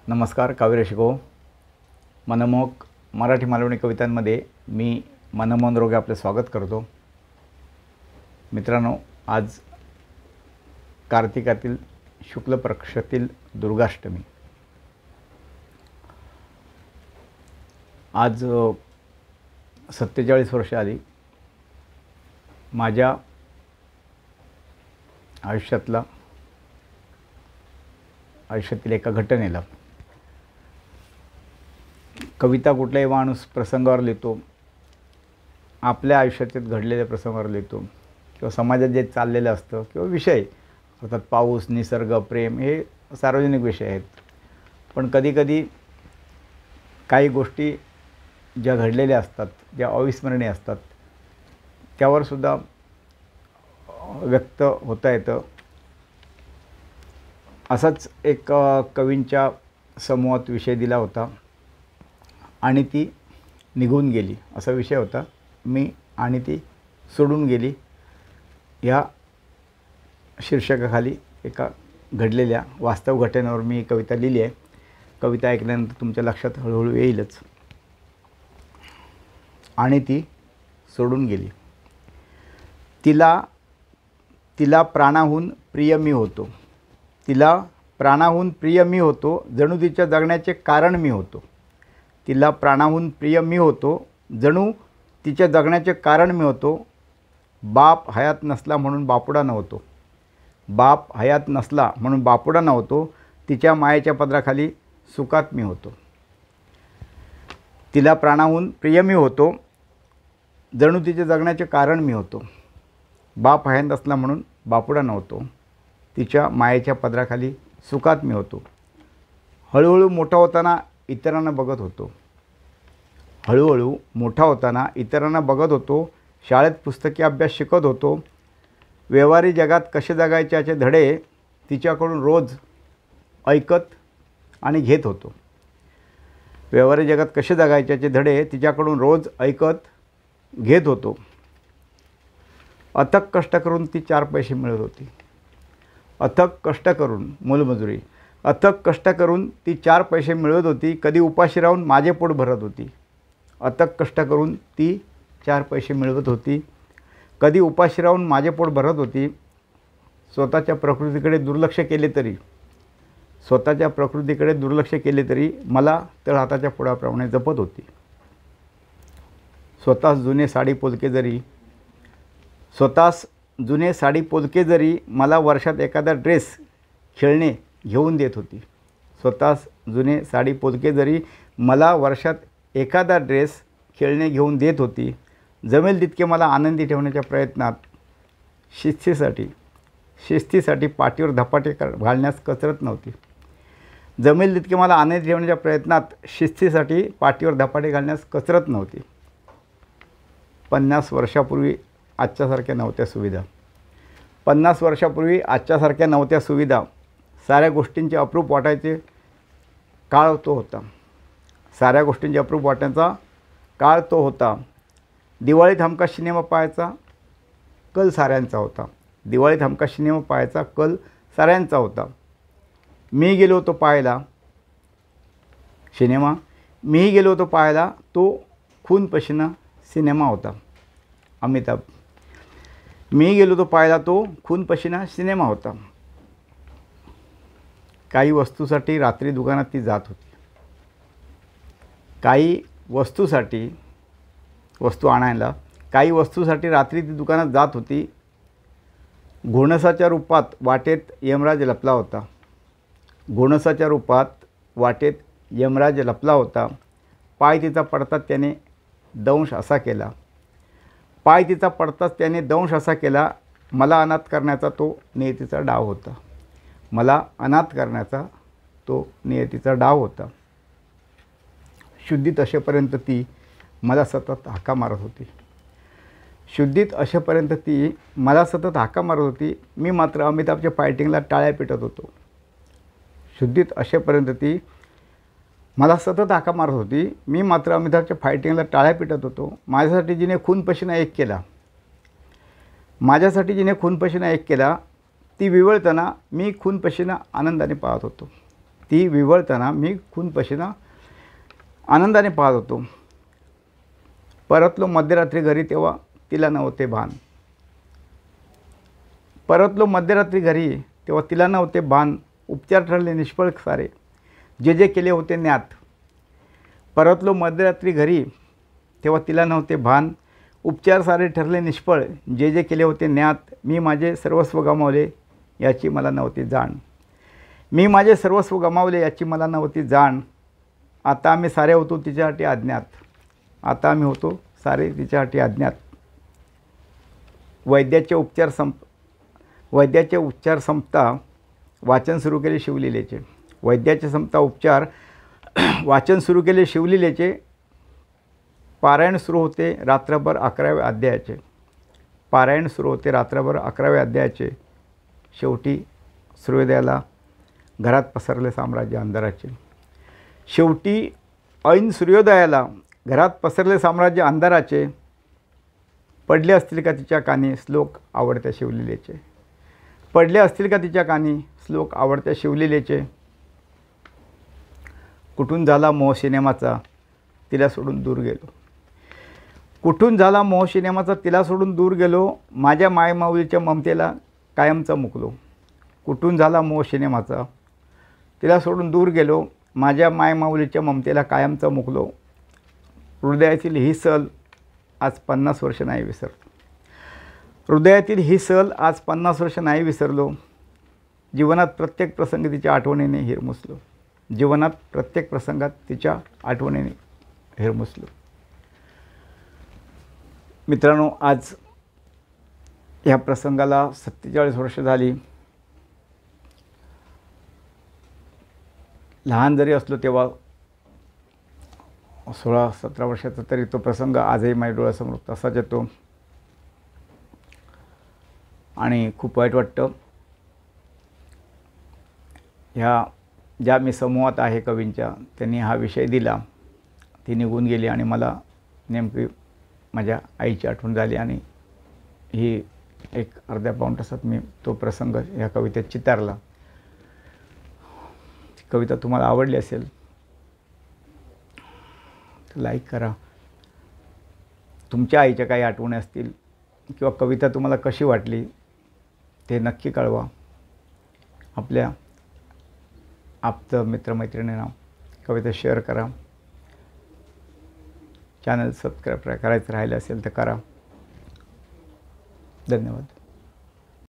नमस्कार. काव्य शिको मनमोहक मराठी मालवणी कवितांमध्ये मी मनमोहन रोगे आपले स्वागत करतो. मित्रांनो, आज कार्तिकातील शुक्ल पक्षातील दुर्गाष्टमी. आज 47 वर्ष आली माझ्या आयुष्यातील एका घटनेला. कविता कुठलाही माणूस प्रसंगावर लिहितो, आपल्या आयुष्यात घडलेल्या प्रसंगावर लिहितो किंवा समाजात जे चाललेलं असतं किंवा विषय अर्थात पाऊस, निसर्ग, प्रेम हे सार्वजनिक विषय आहेत. पण कधीकधी काही गोष्टी ज्या घडलेल्या असतात, ज्या अविस्मरणीय असतात, त्यावरसुद्धा व्यक्त होता येतं. असाच एक कवींच्या समूहात विषय दिला होता आणि ती निघून गेली असा विषय होता. मी आणि ती सोडून गेली या शीर्षकाखाली एका घडलेल्या वास्तव घटनेवर मी कविता लिहिली आहे. कविता ऐकल्यानंतर तुमच्या लक्षात हळूहळू येईलच. आणि ती सोडून गेली. तिला प्राणाहून प्रिय मी होतो. तिला प्राणाहून प्रिय मी होतो, जणू तिच्या जगण्याचे कारण मी होतो. तिला प्राणाहून प्रिय मी होतो, जणू तिच्या जगण्याचे कारण मी होतो. बाप हयात नसला म्हणून बापुडा नव्हतो. बाप हयात नसला म्हणून बापुडा नव्हतो. तिच्या मायेच्या पदराखाली सुखात मी होतो. तिला प्राणाहून प्रिय मी होतो, जणू तिच्या जगण्याचे कारण मी होतो. बाप हयात नसला म्हणून बापुडा नव्हतो. तिच्या मायेच्या पदराखाली सुखात मी होतो. हळूहळू मोठा होताना इतरांना बघत होतो. हळूहळू मोठा होताना इतरांना बघत होतो. शाळेत पुस्तकी अभ्यास शिकत होतो. व्यवहारी जगात कसे जगायचे याचे धडे तिच्याकडून रोज ऐकत आणि घेत होतो. व्यवहारी जगात कसे जगायचे याचे धडे तिच्याकडून रोज ऐकत घेत होतो. अथक कष्ट करून ती 4 पैसे मिळवत होती. अथक कष्ट करून मोलमजुरी. अथक कष्ट करून ती 4 पैसे मिळवत होती. कधी उपाशी राहून माझे पोट भरत होती. अथक कष्ट करून ती 4 पैसे मिळवत होती. कधी उपाशी राहून माझे पोट भरत होती. स्वतःच्या प्रकृतीकडे दुर्लक्ष केले तरी मला तळहाताच्या पोळाप्रमाणे जपत होती. स्वतःच जुने साडी पोलके जरी मला वर्षात एखादा ड्रेस खेळणे घेऊन देत होती. स्वतःच जुने साडी पोलके जरी मला वर्षात एखादा ड्रेस खेळणे घेऊन देत होती. जमेल तितके मला आनंदी ठेवण्याच्या प्रयत्नात शिस्तीसाठी पाठीवर धपाटे घालण्यास कसरत नव्हती. जमेल तितके मला आनंदी ठेवण्याच्या प्रयत्नात शिस्तीसाठी पाठीवर धपाटे घालण्यास कसरत नव्हती. 50 वर्षापूर्वी आजच्यासारख्या नव्हत्या सुविधा. 50 वर्षापूर्वी आजच्यासारख्या नव्हत्या सुविधा. साऱ्या गोष्टींचे अप्रूप वाटायचे काळ तो होता. साऱ्या गोष्टींचे अप्रूप वाटायचा काळ तो होता. दिवाळीत हमखास सिनेमा पाहायचा कल साऱ्यांचा होता. दिवाळीत हमखास सिनेमा पाहायचा कल साऱ्यांचा होता. मी गेलो होतो पाहायला सिनेमा. मीही गेलो होतो पाहायला. तो खून पसीना सिनेमा होता. अमिताभ. मी गेलो होतो पाहायला तो खून पसीना सिनेमा होता. काही वस्तूसाठी रात्री दुकानात ती जात होती. वस्तू आणायला काही वस्तूसाठी रात्री ती दुकानात जात होती. घोणसाच्या रूपात वाटेत यमराज लपला होता. घोणसाच्या रूपात वाटेत यमराज लपला होता. पाय तिचा पडताच त्याने दंश असा केला. मला अनाथ करण्याचा तो नियतीचा डाव होता. शुद्धीत असेपर्यंत ती मला सतत हाका मारत होती. मी मात्र अमिताभच्या फायटिंगला टाळ्या पिटत होतो. शुद्धीत असेपर्यंत ती मला सतत हाका मारत होती. मी मात्र अमिताभच्या फायटिंगला टाळ्या पिटत होतो. माझ्यासाठी जिने खून पसीना एक केला ती विवळताना मी खून पसीना आनंदाने पाहत होतो. ती विव्हळताना मी खून पशीना आनंदाने पाहत होतो. परतलो मध्यरात्री घरी तेव्हा तिला नव्हते भान. परतलो मध्यरात्री घरी तेव्हा तिला नव्हते भान. उपचार ठरले निष्फळ सारे, जे जे केले होते ज्ञात. परतलो मध्यरात्री घरी तेव्हा तिला नव्हते भान. उपचार सारे ठरले निष्फळ, जे जे केले होते ज्ञात. मी माझे सर्वस्व गमावले याची मला नव्हती जाण. मी माझे सर्वस्व गमावले याची मला नव्हती जाण. आता आम्ही सारे होतो तिच्यासाठी अज्ञात. आता आम्ही होतो सारे तिच्यासाठी अज्ञात. वैद्याचे उपचार संपता वाचन सुरू केले शिवलीलेचे. वैद्याचे संपता उपचार वाचन सुरू केले शिवलीलेचे. पारायण सुरू होते रात्रभर 11व्या अध्यायाचे. पारायण सुरू होते रात्रभर 11व्या अध्यायाचे. शेवटी सूर्योदयाला घरात पसरले साम्राज्य अंधाराचे. शेवटी ऐन सूर्योदयाला घरात पसरले साम्राज्य अंधाराचे. पडले असतील का तिच्या कानी श्लोक आवडत्या शिवलीलेचे. पडले असतील का तिच्या कानी श्लोक आवडत्या शिवलीलेचे. कुठून झाला मोह सिनेमाचा तिला सोडून दूर गेलो. कुठून झाला मोह सिनेमाचा तिला सोडून दूर गेलो. माझ्या मायमाऊलीच्या ममतेला कायमचा मुकलो. कुठून झाला मोह सिनेमाचा तिला सोडून दूर गेलो. माझ्या मायमाऊलीच्या ममतेला कायमचा मुकलो. हृदयातील ही सल आज 50 वर्ष नाही विसरलो. हृदयातील ही सल आज 50 वर्ष नाही विसरलो. जीवनात प्रत्येक प्रसंगी तिच्या आठवणीने हिरमुसलो. जीवनात प्रत्येक प्रसंगात तिच्या आठवणीने हिरमुसलो. मित्रांनो, आज ह्या प्रसंगाला 47 वर्ष झाली. लहान जरी असलो तेव्हा 16-17 वर्षाचा तरी तो प्रसंग आजही माझ्या डोळ्यासमोर तसाच येतो आणि खूप वाईट वाटतं. ह्या ज्या मी समूहात आहे कवींच्या, त्यांनी हा विषय दिला, ती निघून गेली आणि मला नेमकी माझ्या आईची आठवण झाली आणि ही एक अर्ध्या पाऊण तासात मी तो प्रसंग ह्या कवितेत चितारला. कविता तुम्हाला आवडली असेल तर लाईक करा. तुमच्या आईच्या काही आठवणी असतील किंवा कविता तुम्हाला कशी वाटली ते नक्की कळवा. आपल्या आप्त मित्रमैत्रिणींना कविता शेअर करा. चॅनल सबस्क्राईब करायचं राहिलं असेल तर करा. धन्यवाद.